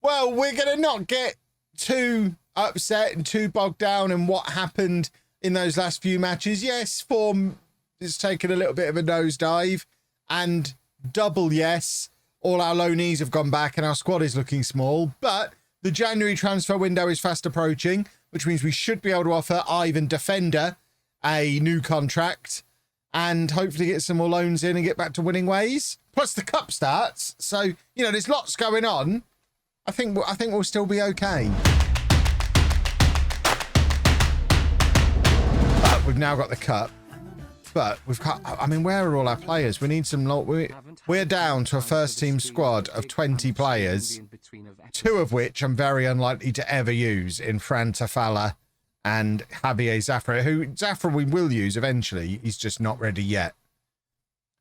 Well, we're going to not get too upset and too bogged down in what happened in those last few matches. Yes, form has taken a little bit of a nosedive, and double yes, all our loanees have gone back and our squad is looking small, but the January transfer window is fast approaching, which means we should be able to offer Ivan Defender a new contract and hopefully get some more loans in and get back to winning ways. Plus the cup starts, so you know there's lots going on. I think we'll still be okay. But we've now got the cup. But we've got, I mean, where are all our players? We need some, we're down to a first team squad of 20 players, 2 of which I'm very unlikely to ever use in Fran Tafalla and Javier Zafra, who Zafra we will use eventually. He's just not ready yet.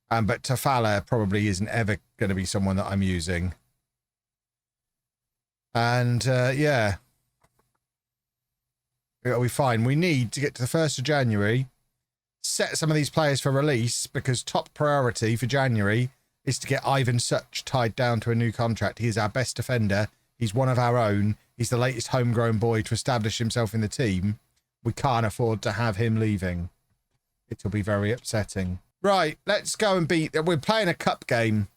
But Tafalla probably isn't ever going to be someone that I'm using. And yeah, it'll be fine. We need to get to the 1st of January, set some of these players for release, because top priority for January is to get Ivan Such tied down to a new contract. He is our best defender. He's one of our own. He's the latest homegrown boy to establish himself in the team. We can't afford to have him leaving. It'll be very upsetting. Right, let's go and beat... We're playing a cup game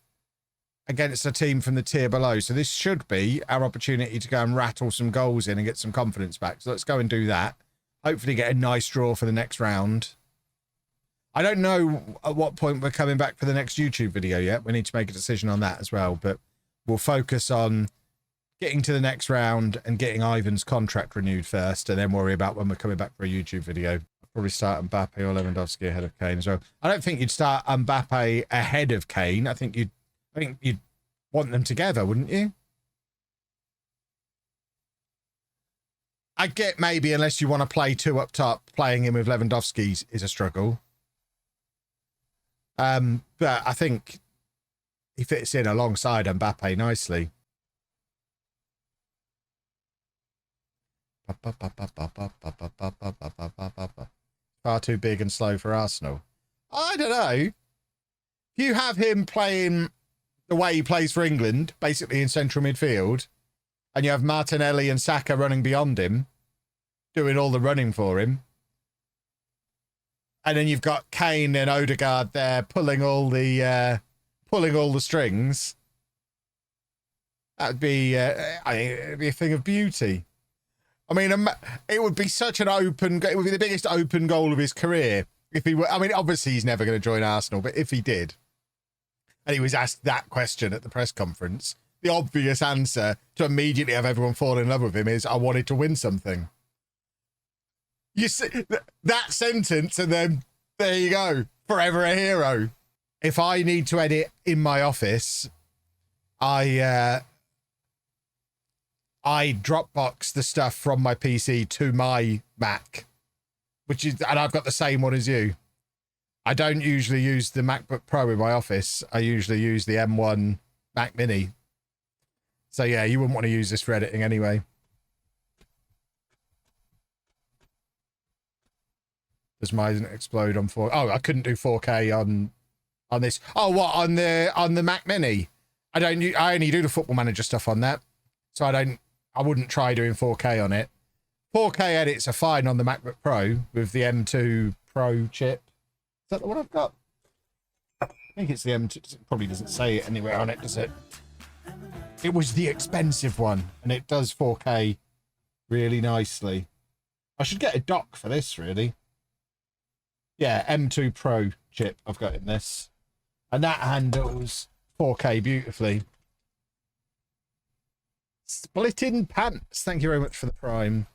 against a team from the tier below. So this should be our opportunity to go and rattle some goals in and get some confidence back. So let's go and do that. Hopefully get a nice draw for the next round. I don't know at what point we're coming back for the next YouTube video yet. We need to make a decision on that as well. But we'll focus on getting to the next round and getting Ivan's contract renewed first, and then worry about when we're coming back for a YouTube video. Probably start Mbappe or Lewandowski ahead of Kane as well. I don't think you'd start Mbappe ahead of Kane. I think you'd want them together, wouldn't you? I get maybe, unless you want to play 2 up top, playing him with Lewandowski is a struggle. But I think he fits in alongside Mbappe nicely. Far too big and slow for Arsenal. I don't know. If you have him playing the way he plays for England, basically in central midfield, and you have Martinelli and Saka running beyond him, doing all the running for him, and then you've got Kane and Odegaard there pulling all the strings, that'd be it'd be a thing of beauty. I mean, it would be such an open... It would be the biggest open goal of his career if he were... I mean, obviously he's never going to join Arsenal, but if he did, and he was asked that question at the press conference, the obvious answer to immediately have everyone fall in love with him is, I wanted to win something. You see that sentence, and then there you go, forever a hero. If I need to edit in my office, I Dropbox the stuff from my PC to my Mac, and I've got the same one as you. I don't usually use the MacBook Pro in my office. I usually use the M1 Mac Mini. So yeah, you wouldn't want to use this for editing anyway. Does mine explode on 4K? Oh, I couldn't do 4K on this. Oh, what, on the Mac Mini? I only do the Football Manager stuff on that. So I wouldn't try doing 4K on it. 4K edits are fine on the MacBook Pro with the M2 Pro chip. Is that the one I've got? I think it's the M2. It probably doesn't say it anywhere on it, does it? It was the expensive one, and it does 4K really nicely. I should get a dock for this, really. Yeah, M2 Pro chip I've got in this. And that handles 4K beautifully. Splitting pants. Thank you very much for the Prime.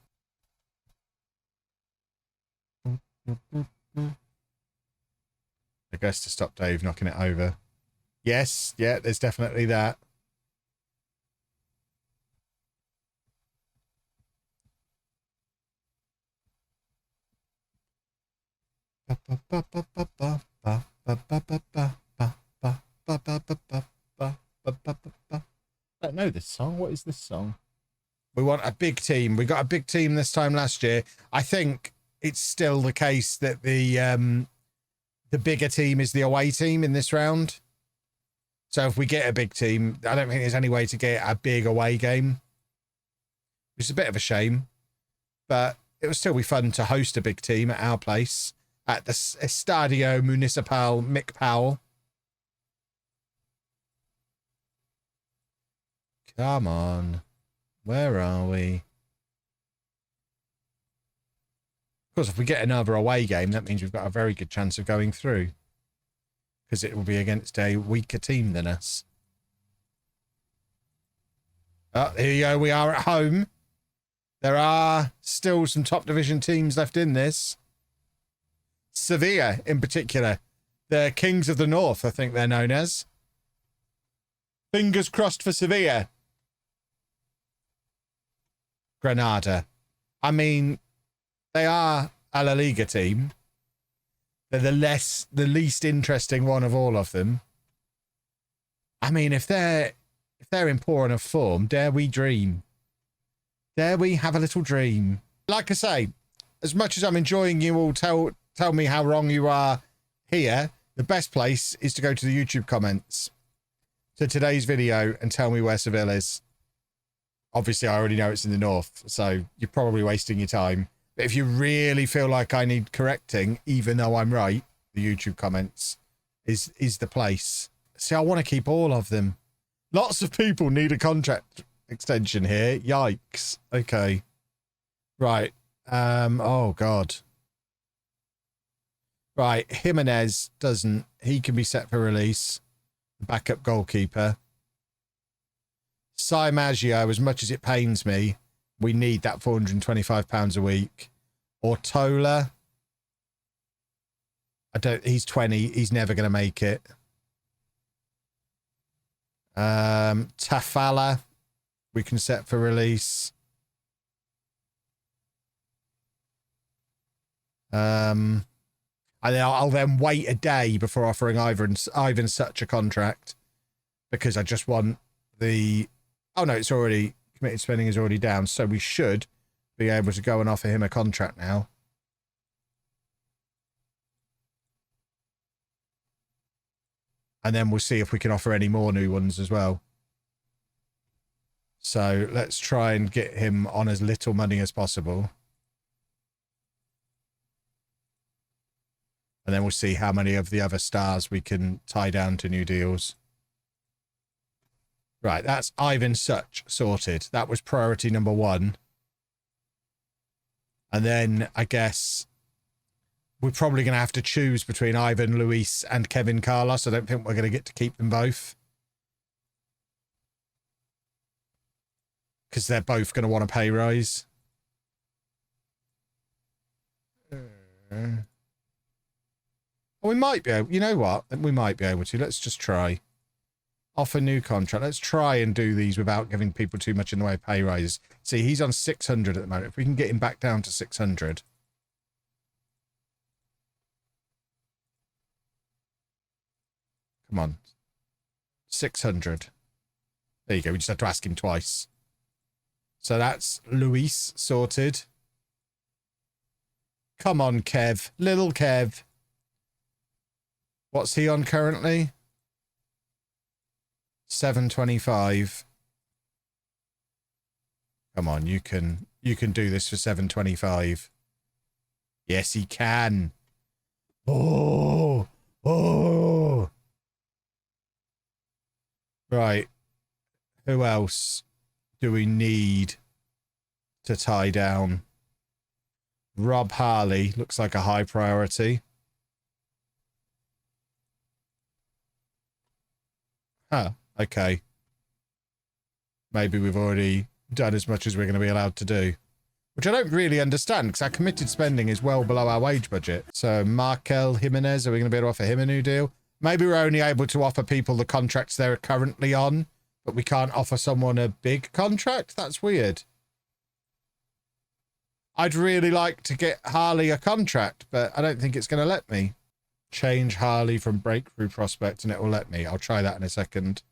I guess to stop Dave knocking it over. Yes, yeah, there's definitely that. I don't know this song. What is this song? We want a big team. We got a big team this time last year. I think it's still the case that the bigger team is the away team in this round. So if we get a big team, I don't think there's any way to get a big away game, which is a bit of a shame. But it would still be fun to host a big team at our place at the Estadio Municipal Mick Powell. Come on. Where are we? Of course, if we get another away game, that means we've got a very good chance of going through. Because it will be against a weaker team than us. Oh, here you go. We are at home. There are still some top division teams left in this. Sevilla, in particular. The Kings of the North, I think they're known as. Fingers crossed for Sevilla. Granada. I mean, they are a La Liga team. They're the least interesting one of all of them. I mean, if they're in poor enough form, dare we dream? Dare we have a little dream? Like I say, as much as I'm enjoying you all tell me how wrong you are here, the best place is to go to the YouTube comments to today's video and tell me where Seville is. Obviously, I already know it's in the north, so you're probably wasting your time. But if you really feel like I need correcting, even though I'm right, the YouTube comments is the place. See, I want to keep all of them. Lots of people need a contract extension here. Yikes. Okay. Right. Oh, God. Right. Jimenez doesn't. He can be set for release. Backup goalkeeper. Maggio, as much as it pains me, we need that £425 a week. Ortola. He's 20. He's never going to make it. Tafala. We can set for release. And I'll then wait a day before offering Ivan such a contract. Because I just want the... Oh, no, it's already... Committed spending is already down, so we should be able to go and offer him a contract now. And then we'll see if we can offer any more new ones as well. So let's try and get him on as little money as possible. And then we'll see how many of the other stars we can tie down to new deals. Right, that's Ivan Such sorted. That was priority number 1. And then I guess we're probably going to have to choose between Ivan, Luis, and Kevin Carlos. I don't think we're going to get to keep them both. Because they're both going to want a pay rise. We might be able... You know what? We might be able to. Let's just try. Offer new contract. Let's try and do these without giving people too much in the way of pay rises. See, he's on 600 at the moment. If we can get him back down to 600. Come on. 600. There you go. We just have to ask him twice. So that's Luis sorted. Come on, Kev. Little Kev. What's he on currently? 725. Come on, you can do this for 725. Yes, he can. Oh. Right. Who else do we need to tie down? Rob Harley looks like a high priority. Huh. Okay. Maybe we've already done as much as we're going to be allowed to do. Which I don't really understand, because our committed spending is well below our wage budget. So, Markel Jimenez, are we going to be able to offer him a new deal? Maybe we're only able to offer people the contracts they're currently on, but we can't offer someone a big contract? That's weird. I'd really like to get Harley a contract, but I don't think it's going to let me. Change Harley from breakthrough prospect and it will let me. I'll try that in a second.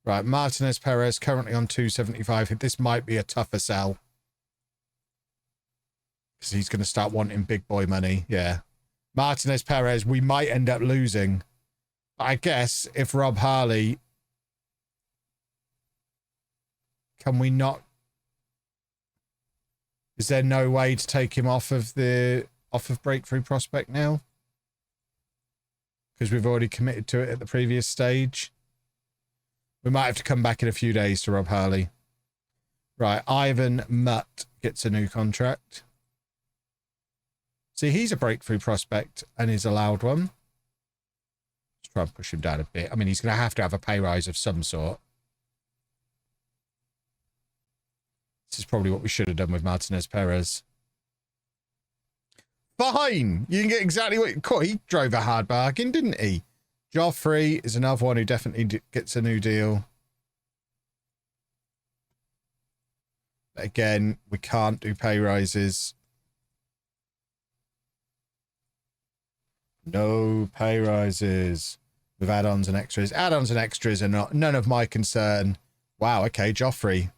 Right, Martinez Perez currently on 275. This might be a tougher sell. Because he's going to start wanting big boy money. Yeah. Martinez Perez, we might end up losing. I guess if Rob Harley Can we not? Is there no way to take him off of Breakthrough Prospect now? Because we've already committed to it at the previous stage. We might have to come back in a few days to Rob Harley. Right, Ivan Mutt gets a new contract. See, he's a Breakthrough Prospect and is allowed one. Let's try and push him down a bit. I mean, he's going to have a pay rise of some sort. This is probably what we should have done with Martinez Perez. Fine! You can get exactly what... He drove a hard bargain, didn't he? Joffrey is another one who definitely gets a new deal. But again, we can't do pay rises. No pay rises with add-ons and extras. Add-ons and extras are none of my concern. Wow, okay, Joffrey.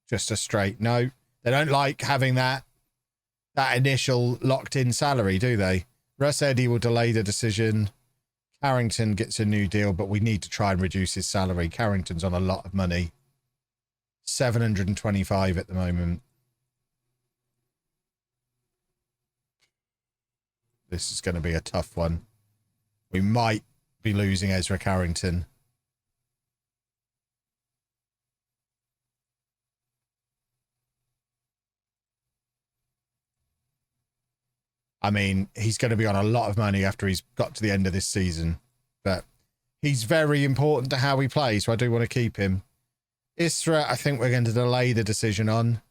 Just a straight no. They don't like having that initial locked-in salary, do they? Russ Eddy will delay the decision. Carrington gets a new deal, but we need to try and reduce his salary. Carrington's on a lot of money. 725 at the moment. This is going to be a tough one. We might be losing Ezra Carrington. I mean, he's going to be on a lot of money after he's got to the end of this season. But he's very important to how he plays, so I do want to keep him. Isra, I think we're going to delay the decision on.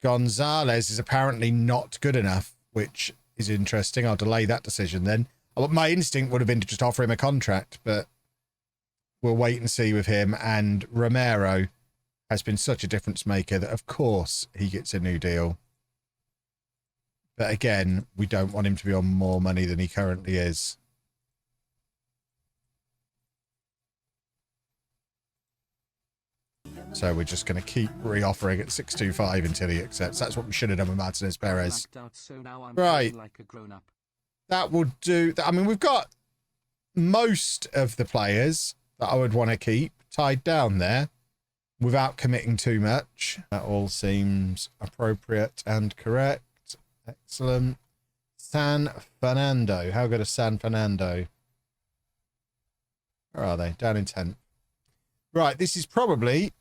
Gonzalez is apparently not good enough, which is interesting. I'll delay that decision then. My instinct would have been to just offer him a contract, but we'll wait and see with him. And Romero has been such a difference maker that, of course, he gets a new deal. But again, we don't want him to be on more money than he currently is. So we're just going to keep re-offering at 625 until he accepts. That's what we should have done with Martinez Perez. Right. That will do. I mean, we've got most of the players that I would want to keep tied down there without committing too much. That all seems appropriate and correct. Excellent. San Fernando. How good is San Fernando? Where are they? Down in 10th. Right, this is probably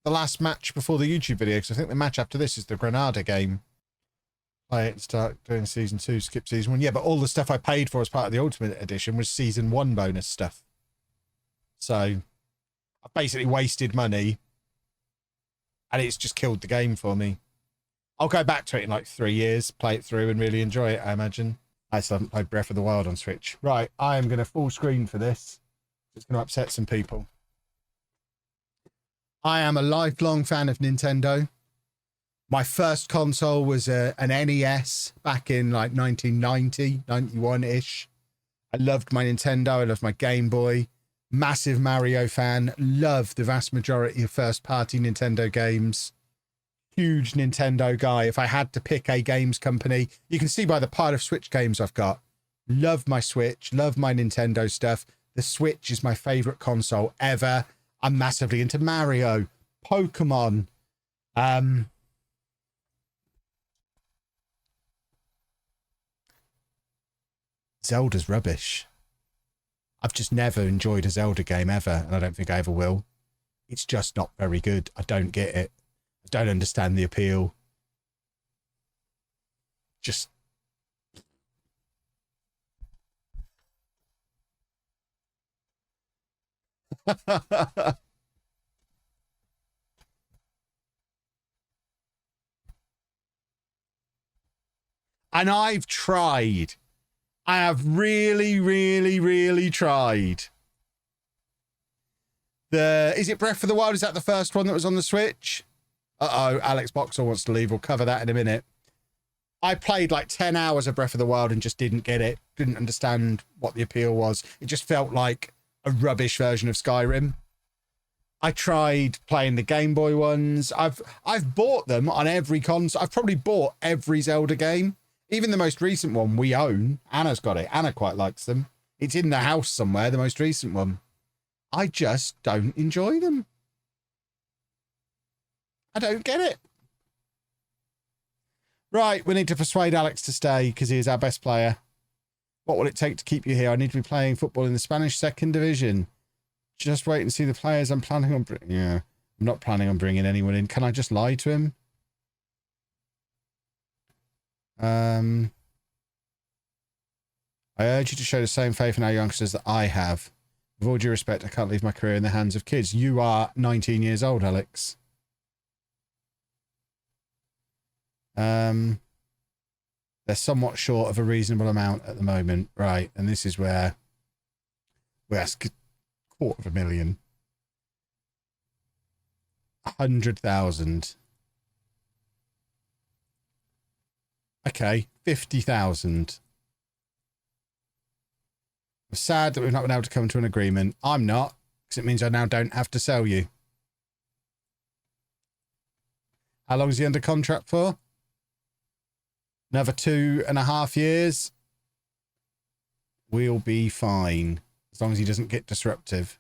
the last match before the YouTube video, because I think the match after this is the Granada game. Play it, start doing season 2, skip season 1. Yeah, but all the stuff I paid for as part of the Ultimate Edition was season 1 bonus stuff. So I basically wasted money, and it's just killed the game for me. I'll go back to it in like 3 years, play it through and really enjoy it, I imagine. I still haven't played Breath of the Wild on Switch. Right, I am going to full screen for this. It's going to upset some people. I am a lifelong fan of Nintendo. My first console was an NES back in like 1990, 91-ish. I loved my Nintendo. I loved my Game Boy. Massive Mario fan. Loved the vast majority of first-party Nintendo games. Huge Nintendo guy. If I had to pick a games company, you can see by the pile of Switch games I've got. Love my Switch. Love my Nintendo stuff. The Switch is my favorite console ever. I'm massively into Mario, Pokemon. Zelda's rubbish. I've just never enjoyed a Zelda game ever, and I don't think I ever will. It's just not very good. I don't get it. I don't understand the appeal. Just... And I've tried. I have really, really, really tried. Is it Breath of the Wild? Is that the first one that was on the Switch? Uh-oh, Alex Boxall wants to leave. We'll cover that in a minute. I played like 10 hours of Breath of the Wild and just didn't get it. Didn't understand what the appeal was. It just felt like a rubbish version of Skyrim. I tried playing the Game Boy ones. I've bought them on every console. I've probably bought every Zelda game. Even the most recent one we own. Anna's got it. Anna quite likes them. It's in the house somewhere, the most recent one. I just don't enjoy them. I don't get it. Right, we need to persuade Alex to stay because he is our best player. What will it take to keep you here? I need to be playing football in the Spanish second division. Just wait and see the players I'm planning on... Yeah, I'm not planning on bringing anyone in. Can I just lie to him? I urge you to show the same faith in our youngsters that I have. With all due respect, I can't leave my career in the hands of kids. You are 19 years old, Alex. They're somewhat short of a reasonable amount at the moment. Right, and this is where we ask $250,000. 100,000. Okay, 50,000. I'm sad that we've not been able to come to an agreement. I'm not, because it means I now don't have to sell you. How long is he under contract for? Another 2.5 years. We'll be fine. As long as he doesn't get disruptive.